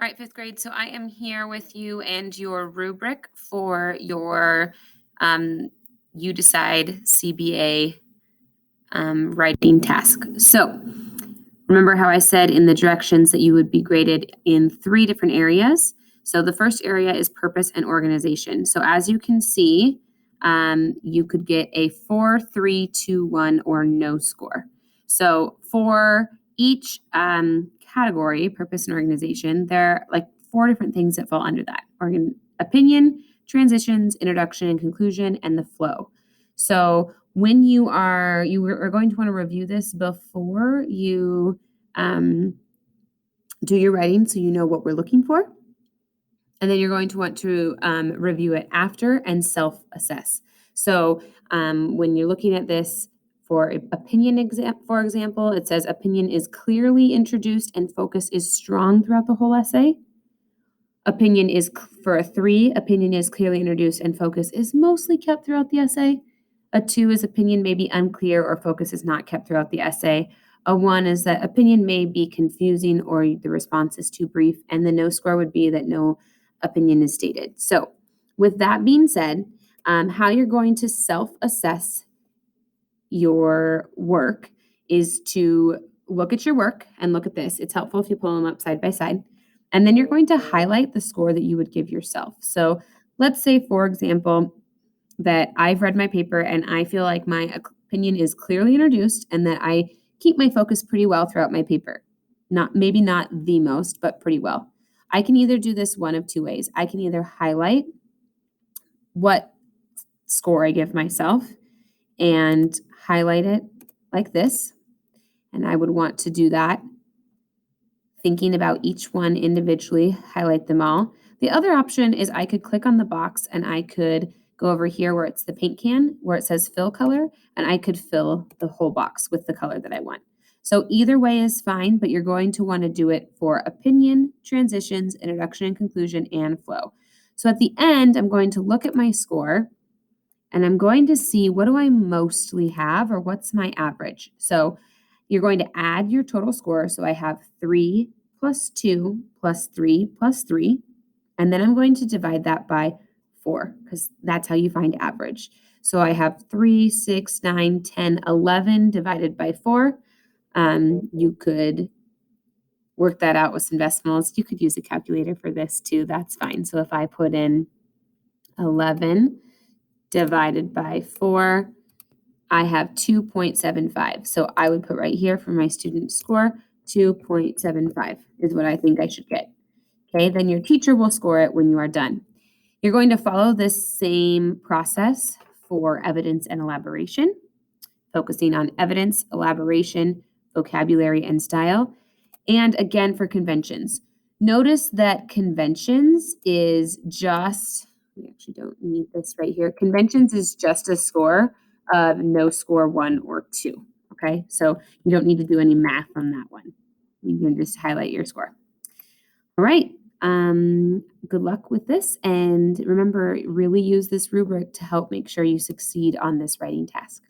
All right, fifth grade. So I am here with you and your rubric for your You Decide CBA writing task. So remember how I said in the directions that you would be graded in 3 different areas. So the first area is purpose and organization. So as you can see, you could get a 4, 3, 2, 1, or no score. So for each category, purpose and organization, there are like 4 different things that fall under that. Opinion, transitions, introduction and conclusion, and the flow. So when you are going to want to review this before you do your writing so you know what we're looking for. And then you're going to want to review it after and self-assess. So when you're looking at this for opinion, for example, it says opinion is clearly introduced and focus is strong throughout the whole essay. Opinion is, for a 3, opinion is clearly introduced and focus is mostly kept throughout the essay. A 2 is opinion may be unclear or focus is not kept throughout the essay. A 1 is that opinion may be confusing or the response is too brief. And the no score would be that no opinion is stated. So with that being said, how you're going to self-assess your work is to look at your work and look at this. It's helpful if you pull them up side by side. And then you're going to highlight the score that you would give yourself. So let's say, for example, that I've read my paper and I feel like my opinion is clearly introduced and that I keep my focus pretty well throughout my paper. Maybe not the most, but pretty well. I can either do this one of 2 ways. I can either highlight what score I give myself and highlight it like this. And I would want to do that thinking about each one individually, highlight them all. The other option is I could click on the box and I could go over here where it's the paint can, where it says fill color, and I could fill the whole box with the color that I want. So either way is fine, but you're going to want to do it for opinion, transitions, introduction and conclusion, and flow. So at the end, I'm going to look at my score and I'm going to see what do I mostly have or what's my average. So you're going to add your total score. So I have 3 plus 2 plus 3 plus 3. And then I'm going to divide that by 4 because that's how you find average. So I have 3, 6, 9, 10, 11 divided by 4. You could work that out with some decimals. You could use a calculator for this too. That's fine. So if I put in 11 divided by 4, I have 2.75. So I would put right here for my student score, 2.75 is what I think I should get. Okay, then your teacher will score it when you are done. You're going to follow this same process for evidence and elaboration, focusing on evidence, elaboration, vocabulary, and style. And again, for conventions. Notice that conventions is just, we actually don't need this right here. Conventions is just a score of no score 1 or 2. Okay, so you don't need to do any math on that one. You can just highlight your score. All right. Good luck with this. And remember, really use this rubric to help make sure you succeed on this writing task.